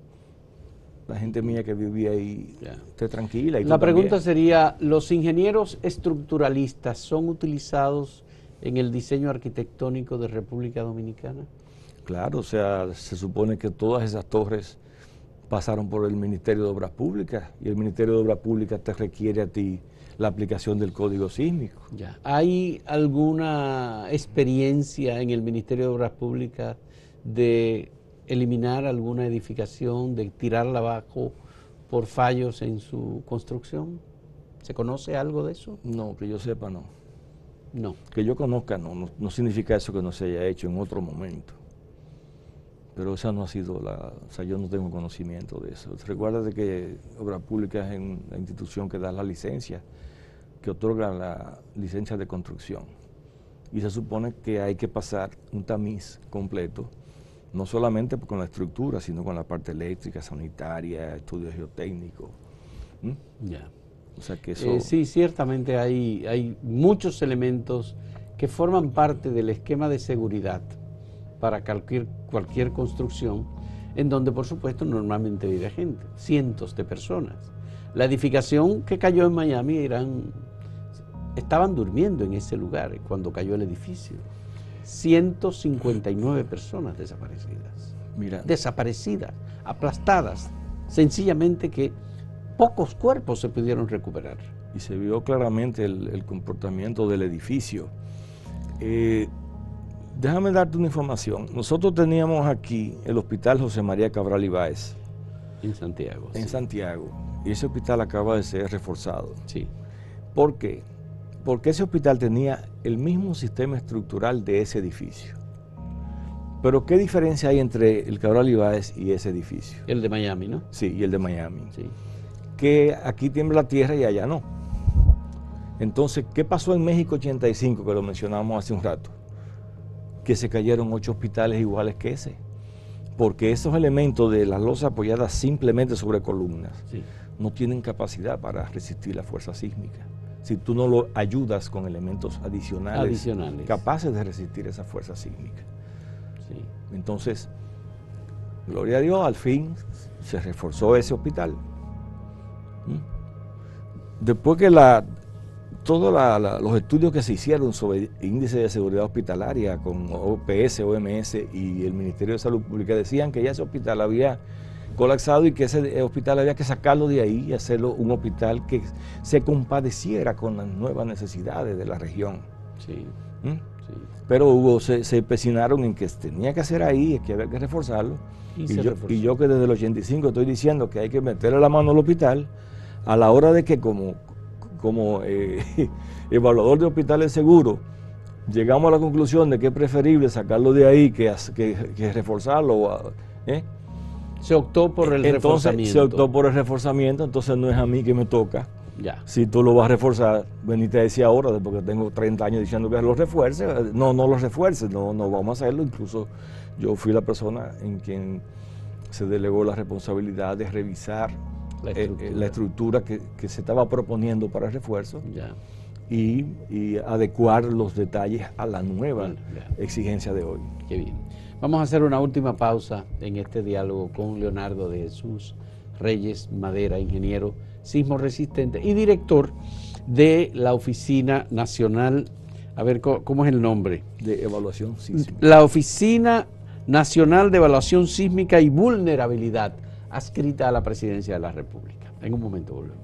B: la gente mía que vivía ahí esté tranquila. Y
A: la pregunta sería, ¿los ingenieros estructuralistas son utilizados en el diseño arquitectónico de República Dominicana?
B: Claro, o sea, se supone que todas esas torres pasaron por el Ministerio de Obras Públicas y el Ministerio de Obras Públicas te requiere a ti la aplicación del código sísmico.
A: Ya. ¿Hay alguna experiencia en el Ministerio de Obras Públicas de eliminar alguna edificación, de tirarla abajo por fallos en su construcción? ¿Se conoce algo de eso?
B: No, que yo sepa, no.
A: No.
B: Que yo conozca, no significa eso que no se haya hecho en otro momento. Pero esa no ha sido o sea, yo no tengo conocimiento de eso. Recuerda de que Obras Públicas es la institución que da la licencia, que otorga la licencia de construcción. Y se supone que hay que pasar un tamiz completo, no solamente con la estructura, sino con la parte eléctrica, sanitaria, estudios geotécnicos.
A: Ya.
B: O sea que eso...
A: sí, ciertamente hay muchos elementos que forman parte del esquema de seguridad para cualquier construcción, en donde por supuesto normalmente vive gente, cientos de personas. La edificación que cayó en Miami estaban durmiendo en ese lugar cuando cayó el edificio. 159 personas desaparecidas.
B: Mira,
A: desaparecidas, aplastadas, sencillamente que pocos cuerpos se pudieron recuperar.
B: Y se vio claramente el comportamiento del edificio. Déjame darte una información. Nosotros teníamos aquí el Hospital José María Cabral Ibáez.
A: En Santiago.
B: En
A: sí.
B: Santiago. Y ese hospital acaba de ser reforzado.
A: Sí.
B: ¿Por qué? Porque ese hospital tenía el mismo sistema estructural de ese edificio. Pero ¿qué diferencia hay entre el Cabral Ibáez y ese edificio?
A: El de Miami, ¿no?
B: Sí, y el de Miami.
A: Sí.
B: Que aquí tiembla la tierra y allá no. Entonces, ¿qué pasó en México 85, que lo mencionamos hace un rato? Que se cayeron 8 hospitales iguales que ese. Porque esos elementos de las losas apoyadas simplemente sobre columnas
A: Sí.
B: no tienen capacidad para resistir la fuerza sísmica. Si tú no lo ayudas con elementos adicionales. Capaces de resistir esa fuerza sísmica.
A: Sí.
B: Entonces, gloria a Dios, al fin se reforzó ese hospital. Después que todos los estudios que se hicieron sobre índice de seguridad hospitalaria con OPS, OMS y el Ministerio de Salud Pública decían que ya ese hospital había colapsado y que ese hospital había que sacarlo de ahí y hacerlo un hospital que se compadeciera con las nuevas necesidades de la región.
A: Sí. Sí.
B: Pero se empecinaron en que tenía que hacer ahí, que había que reforzarlo. Y yo que desde el 85 estoy diciendo que hay que meterle la mano al hospital a la hora de que como evaluador de hospitales seguros llegamos a la conclusión de que es preferible sacarlo de ahí que reforzarlo.
A: Se optó por el reforzamiento.
B: Se optó por el reforzamiento, entonces no es a mí que me toca.
A: Ya.
B: Si tú lo vas a reforzar, venite a decir ahora, porque tengo 30 años diciendo que lo refuerce. No lo refuerces, no vamos a hacerlo. Incluso yo fui la persona en quien se delegó la responsabilidad de revisar la estructura que se estaba proponiendo para el refuerzo.
A: Ya.
B: Y adecuar los detalles a la nueva exigencia de hoy.
A: Qué bien. Vamos a hacer una última pausa en este diálogo con Leonardo de Jesús Reyes Madera, ingeniero sismo resistente y director de la Oficina Nacional, a ver, ¿cómo es el nombre?
B: De Evaluación Sísmica.
A: La Oficina Nacional de Evaluación Sísmica y Vulnerabilidad, adscrita a la Presidencia de la República. En un momento volvemos.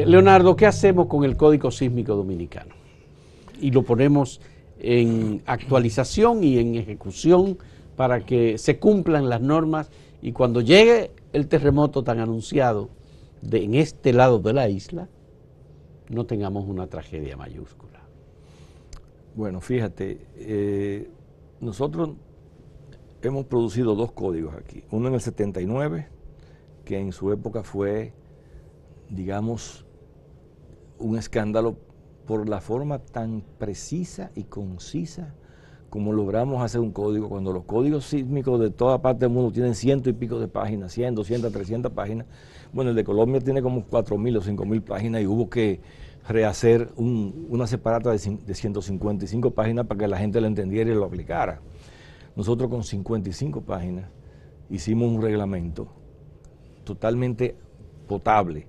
A: Leonardo, ¿qué hacemos con el Código Sísmico Dominicano? Y lo ponemos en actualización y en ejecución para que se cumplan las normas y cuando llegue el terremoto tan anunciado en este lado de la isla, no tengamos una tragedia mayúscula.
B: Bueno, fíjate, nosotros hemos producido 2 códigos aquí. Uno en el 79, que en su época fue, digamos, un escándalo por la forma tan precisa y concisa como logramos hacer un código, cuando los códigos sísmicos de toda parte del mundo tienen 100 y pico de páginas, 100, 200, 300 páginas. Bueno, el de Colombia tiene como 4.000 o 5.000 páginas y hubo que rehacer una separata de 155 páginas para que la gente lo entendiera y lo aplicara. Nosotros con 55 páginas hicimos un reglamento totalmente potable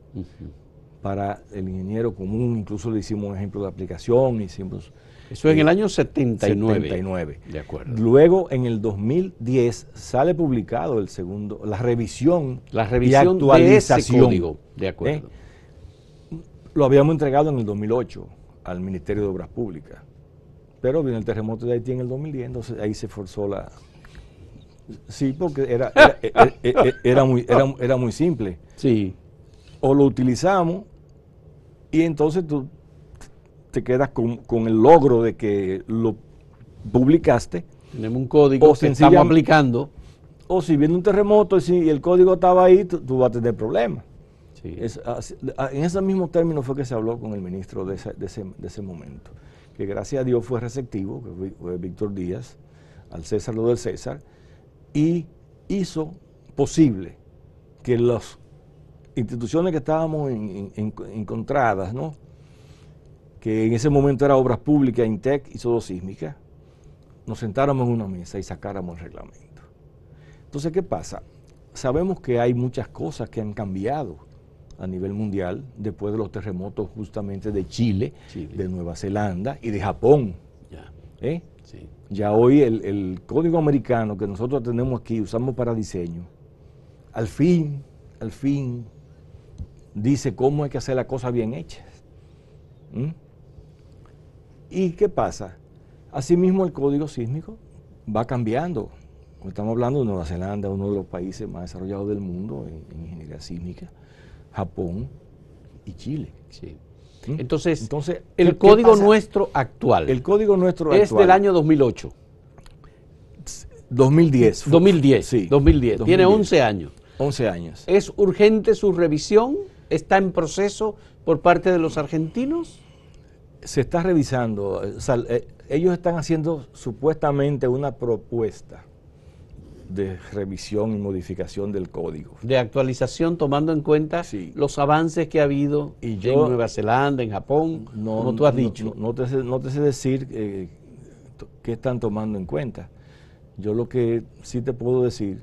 B: para el ingeniero común, incluso le hicimos un ejemplo de aplicación, hicimos...
A: Eso en el año 79.
B: 79.
A: De acuerdo.
B: Luego, en el 2010, sale publicado la revisión y actualización.
A: De ese código. De acuerdo.
B: Lo habíamos entregado en el 2008 al Ministerio de Obras Públicas. Pero vino el terremoto de Haití en el 2010, entonces ahí se forzó la... Sí, porque era muy simple.
A: Sí.
B: O lo utilizamos y entonces tú te quedas con el logro de que lo publicaste.
A: Tenemos un código que estamos aplicando.
B: O si viene un terremoto y el código estaba ahí, tú vas a tener problemas.
A: Sí.
B: En esos mismos términos fue que se habló con el ministro de ese momento, que gracias a Dios fue receptivo, que fue Víctor Díaz, al César lo del César, y hizo posible que las instituciones que estábamos encontradas, ¿no?, que en ese momento era Obras Públicas, INTEC y Sodosísmica, nos sentáramos en una mesa y sacáramos el reglamento. Entonces, ¿qué pasa? Sabemos que hay muchas cosas que han cambiado a nivel mundial después de los terremotos justamente de Chile, de Nueva Zelanda y de Japón.
A: Ya.
B: Sí. Ya hoy el código americano que nosotros tenemos aquí, usamos para diseño, al fin, dice cómo hay que hacer las cosas bien hechas. ¿Y qué pasa? Asimismo, el código sísmico va cambiando. Estamos hablando de Nueva Zelanda, uno de los países más desarrollados del mundo en ingeniería sísmica, Japón y Chile.
A: Sí. Entonces el código nuestro actual.
B: El código nuestro
A: es del año 2008.
B: 2010.
A: 2010.
B: Sí.
A: 2010. Tiene 11 años.
B: 11 años.
A: ¿Es urgente su revisión? ¿Está en proceso por parte de los argentinos?
B: Se está revisando. O sea, ellos están haciendo supuestamente una propuesta de revisión y modificación del código.
A: De actualización tomando en cuenta los avances que ha habido en Nueva Zelanda, en Japón, como tú has dicho.
B: No te sé decir qué están tomando en cuenta. Yo lo que sí te puedo decir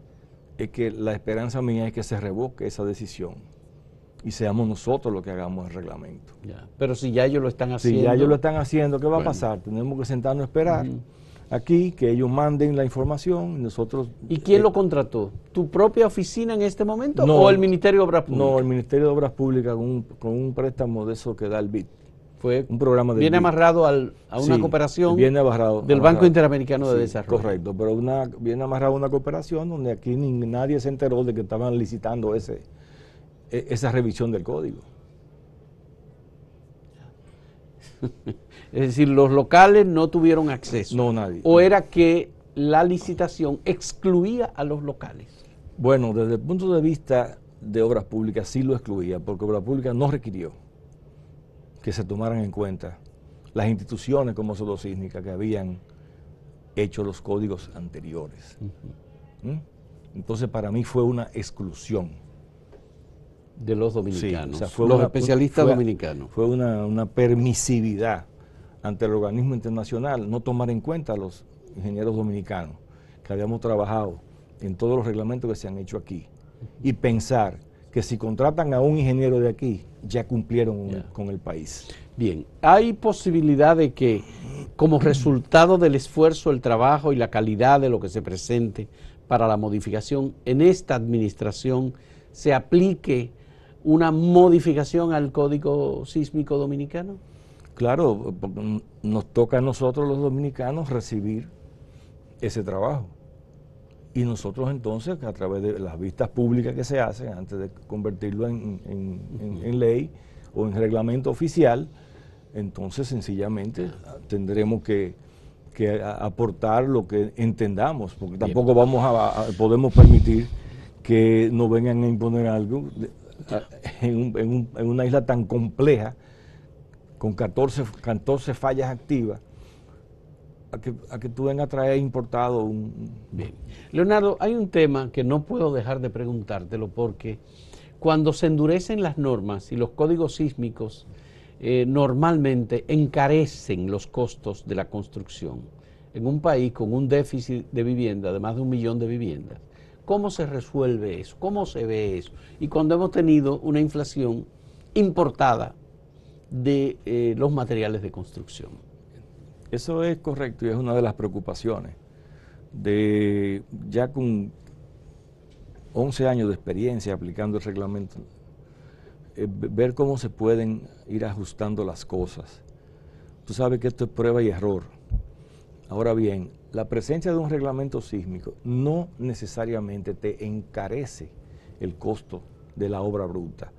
B: es que la esperanza mía es que se revoque esa decisión y seamos nosotros los que hagamos el reglamento.
A: Ya. Pero si ya ellos lo están haciendo...
B: Si ya ellos lo están haciendo, ¿qué va a pasar? Tenemos que sentarnos a esperar. Aquí, que ellos manden la información y nosotros...
A: ¿Y quién lo contrató? ¿Tu propia oficina en este momento o el Ministerio de Obras Públicas?
B: No, el Ministerio de Obras Públicas con un préstamo de eso que da el BID.
A: Fue
B: un programa de
A: viene
B: BID.
A: Amarrado a una cooperación del Banco Interamericano de Desarrollo.
B: Correcto, pero viene amarrado a una cooperación donde aquí nadie se enteró de que estaban licitando esa revisión del código.
A: Es decir, los locales no tuvieron acceso.
B: No, nadie.
A: ¿O era que la licitación excluía a los locales?
B: Bueno, desde el punto de vista de Obras Públicas sí lo excluía, porque Obras Públicas no requirió que se tomaran en cuenta las instituciones como Sodosísmica que habían hecho los códigos anteriores. Entonces, para mí fue una exclusión.
A: De los dominicanos,
B: sí, o sea,
A: los especialistas dominicanos.
B: Fue una permisividad ante el organismo internacional, no tomar en cuenta a los ingenieros dominicanos que habíamos trabajado en todos los reglamentos que se han hecho aquí y pensar que si contratan a un ingeniero de aquí, ya cumplieron con el país.
A: Bien, ¿hay posibilidad de que como resultado del esfuerzo, el trabajo y la calidad de lo que se presente para la modificación en esta administración se aplique una modificación al Código Sísmico Dominicano?
B: Claro, nos toca a nosotros los dominicanos recibir ese trabajo. Y nosotros entonces, a través de las vistas públicas que se hacen, antes de convertirlo en ley o en reglamento oficial, entonces sencillamente tendremos que aportar lo que entendamos, porque tampoco podemos permitir que nos vengan a imponer algo en una isla tan compleja, con 14 fallas activas, a que tú vengas a traer importado un...
A: Bien. Leonardo, hay un tema que no puedo dejar de preguntártelo, porque cuando se endurecen las normas y los códigos sísmicos, normalmente encarecen los costos de la construcción. En un país con un déficit de vivienda de más de 1 millón de viviendas, ¿cómo se resuelve eso? ¿Cómo se ve eso? Y cuando hemos tenido una inflación importada de los materiales de construcción.
B: Eso es correcto y es una de las preocupaciones. Ya con 11 años de experiencia aplicando el reglamento, ver cómo se pueden ir ajustando las cosas. Tú sabes que esto es prueba y error. Ahora bien, la presencia de un reglamento sísmico no necesariamente te encarece el costo de la obra bruta.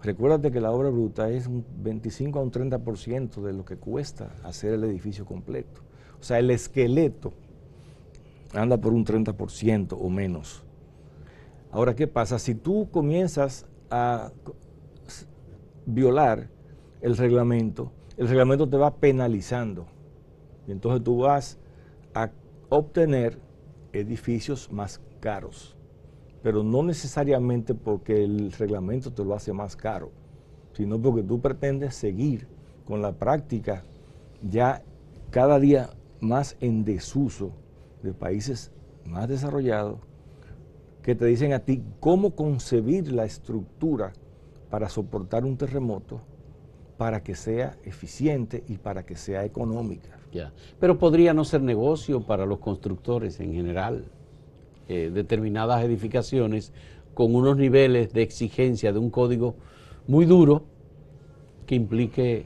B: Recuérdate que la obra bruta es un 25 a un 30% de lo que cuesta hacer el edificio completo. O sea, el esqueleto anda por un 30% o menos. Ahora, ¿qué pasa? Si tú comienzas a violar el reglamento te va penalizando. Y entonces tú vas a obtener edificios más caros, pero no necesariamente porque el reglamento te lo hace más caro, sino porque tú pretendes seguir con la práctica ya cada día más en desuso de países más desarrollados, que te dicen a ti cómo concebir la estructura para soportar un terremoto, para que sea eficiente y para que sea económica.
A: Ya. Pero podría no ser negocio para los constructores en general, determinadas edificaciones con unos niveles de exigencia de un código muy duro que implique,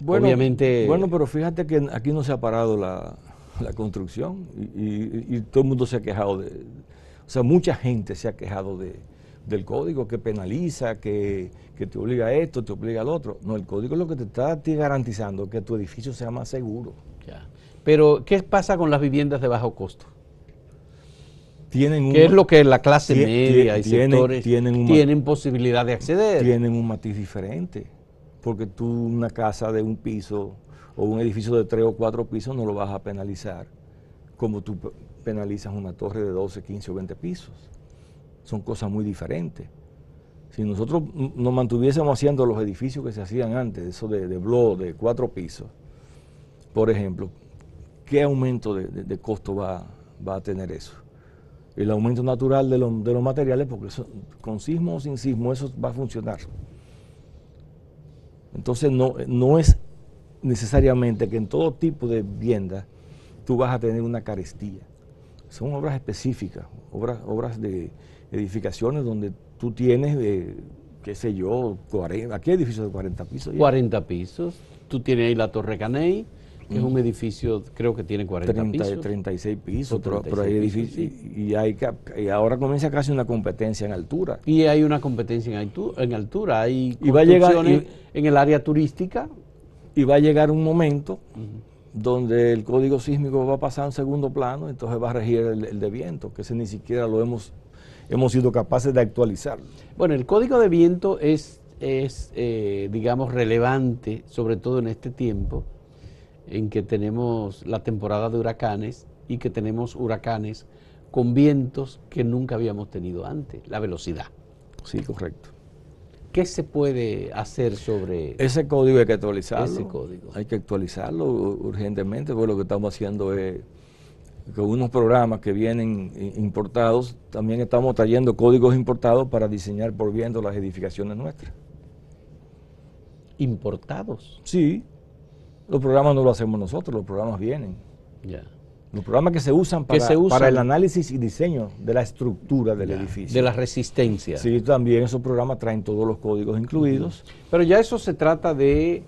A: obviamente...
B: Bueno, pero fíjate que aquí no se ha parado la construcción y todo el mundo se ha quejado o sea, mucha gente se ha quejado del código que penaliza, que te obliga a esto, te obliga al otro. No, el código es lo que te está a ti garantizando que tu edificio sea más seguro.
A: Ya. Pero, ¿qué pasa con las viviendas de bajo costo?
B: ¿Qué
A: es lo que la clase media y sectores tienen posibilidad de acceder?
B: Tienen un matiz diferente, porque tú una casa de un piso o un edificio de 3 o 4 pisos no lo vas a penalizar como tú penalizas una torre de 12, 15 o 20 pisos. Son cosas muy diferentes. Si nosotros nos mantuviésemos haciendo los edificios que se hacían antes, eso de blog, de 4 pisos, por ejemplo, ¿qué aumento de costo va a tener eso? El aumento natural de los materiales, porque eso, con sismo o sin sismo, eso va a funcionar. Entonces no es necesariamente que en todo tipo de vivienda tú vas a tener una carestía. Son obras específicas, obras de edificaciones donde tú tienes, qué sé yo, 40, aquí hay edificios de 40 pisos. Ya.
A: 40 pisos. Tú tienes ahí la Torre Caney, que es un edificio, creo que tiene 40 pisos.
B: 36 pisos, 36
A: pero hay edificios.
B: Sí. Y ahora comienza casi una competencia en altura.
A: Y hay una competencia en altura. Hay construcciones en el área turística.
B: Y va a llegar un momento donde el código sísmico va a pasar a un segundo plano, entonces va a regir el de viento, que ese ni siquiera lo hemos sido capaces de actualizar.
A: Bueno, el código de viento es digamos, relevante, sobre todo en este tiempo, en que tenemos la temporada de huracanes y que tenemos huracanes con vientos que nunca habíamos tenido antes, la velocidad.
B: Sí, correcto.
A: ¿Qué se puede hacer sobre
B: ese código? Hay que actualizarlo.
A: Ese código.
B: Hay que actualizarlo urgentemente, porque lo que estamos haciendo es, con unos programas que vienen importados, también estamos trayendo códigos importados para diseñar por viento las edificaciones nuestras.
A: ¿Importados?
B: Sí. Los programas no lo hacemos nosotros, los programas vienen.
A: Ya. Los
B: programas que se usan para el análisis y diseño de la estructura del edificio.
A: De la resistencia.
B: Sí, también esos programas traen todos los códigos incluidos.
A: Pero ya eso se trata de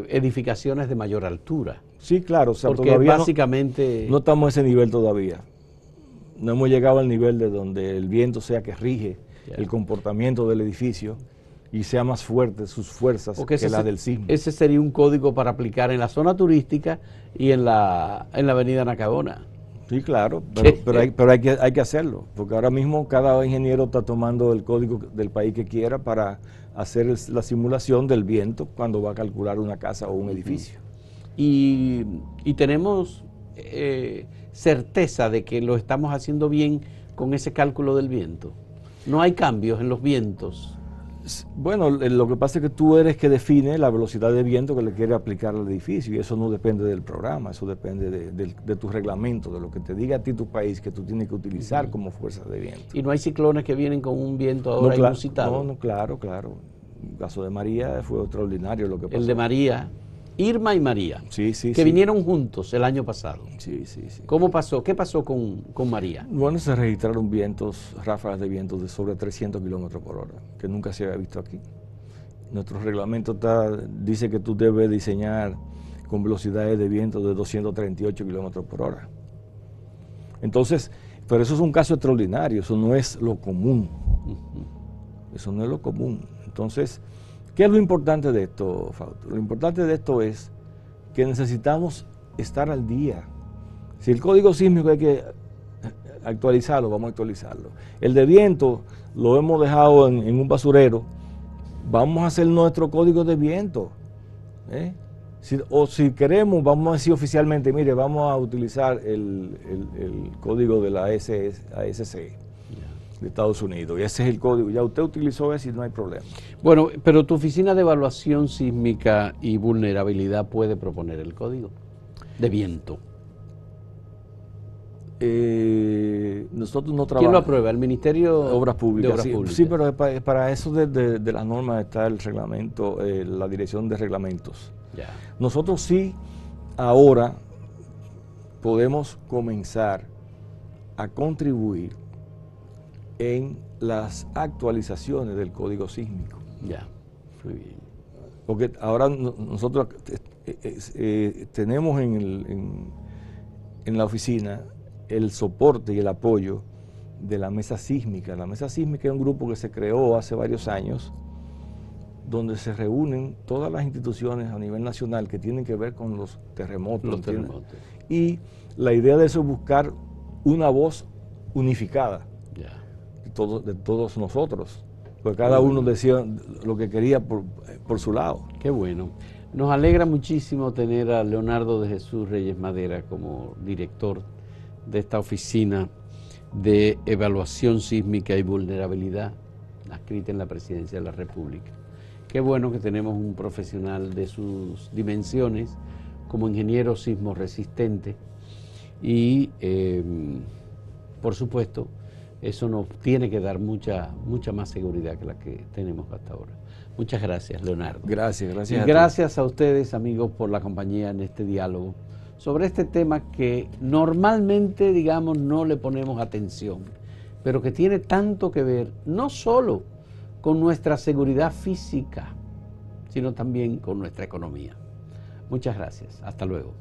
A: edificaciones de mayor altura.
B: Sí, claro. O sea,
A: porque
B: todavía
A: básicamente...
B: no estamos a ese nivel todavía. No hemos llegado al nivel de donde el viento sea que rige el comportamiento del edificio y sea más fuerte sus fuerzas que la del sismo.
A: Ese sería un código para aplicar en la zona turística y en la avenida Nacaona.
B: Sí, claro, pero hay que hacerlo, porque ahora mismo cada ingeniero está tomando el código del país que quiera para hacer la simulación del viento cuando va a calcular una casa o un edificio.
A: Y tenemos certeza de que lo estamos haciendo bien con ese cálculo del viento. No hay cambios en los vientos.
B: Bueno, lo que pasa es que tú eres que define la velocidad de viento que le quiere aplicar al edificio, y eso no depende del programa, eso depende de tu reglamento, de lo que te diga a ti tu país que tú tienes que utilizar como fuerza de viento.
A: ¿Y no hay ciclones que vienen con un viento ahora inusitado?
B: No, claro. El caso de María fue extraordinario lo que pasó.
A: El de María, Irma y María, que vinieron juntos el año pasado.
B: Sí.
A: ¿Cómo pasó? ¿Qué pasó con María?
B: Bueno, se registraron ráfagas de vientos de sobre 300 kilómetros por hora, que nunca se había visto aquí. Nuestro reglamento dice que tú debes diseñar con velocidades de viento de 238 kilómetros por hora. Entonces, pero eso es un caso extraordinario, eso no es lo común. Eso no es lo común. Entonces, ¿qué es lo importante de esto, Fausto? Lo importante de esto es que necesitamos estar al día. Si el código sísmico hay que actualizarlo, vamos a actualizarlo. El de viento lo hemos dejado en un basurero, vamos a hacer nuestro código de viento. Si queremos, vamos a decir oficialmente, mire, vamos a utilizar el código de la ASC de Estados Unidos. Y ese es el código. Ya usted utilizó ese y no hay problema.
A: Bueno, pero tu oficina de evaluación sísmica y vulnerabilidad puede proponer el código de viento.
B: Nosotros no trabajamos.
A: ¿Quién lo aprueba? ¿El Ministerio
B: de Obras Públicas?
A: Públicas.
B: Sí, pero para eso de las normas está el reglamento, la Dirección de Reglamentos.
A: Ya.
B: Nosotros sí ahora podemos comenzar a contribuir en las actualizaciones del código sísmico.
A: Ya, muy bien.
B: Porque ahora nosotros tenemos en la oficina el soporte y el apoyo de la mesa sísmica. La mesa sísmica es un grupo que se creó hace varios años, donde se reúnen todas las instituciones a nivel nacional que tienen que ver con los terremotos. Y la idea de eso es buscar una voz unificada de todos nosotros, porque cada uno decía lo que quería por su lado.
A: Qué bueno. Nos alegra muchísimo tener a Leonardo de Jesús Reyes Madera como director de esta oficina de evaluación sísmica y vulnerabilidad adscrita en la Presidencia de la República. Qué bueno que tenemos un profesional de sus dimensiones como ingeniero sismo resistente y por supuesto eso nos tiene que dar mucha más seguridad que la que tenemos hasta ahora. Muchas gracias, Leonardo.
B: Gracias.
A: Y gracias a ustedes, amigos, por la compañía en este diálogo sobre este tema que normalmente, digamos, no le ponemos atención, pero que tiene tanto que ver no solo con nuestra seguridad física, sino también con nuestra economía. Muchas gracias. Hasta luego.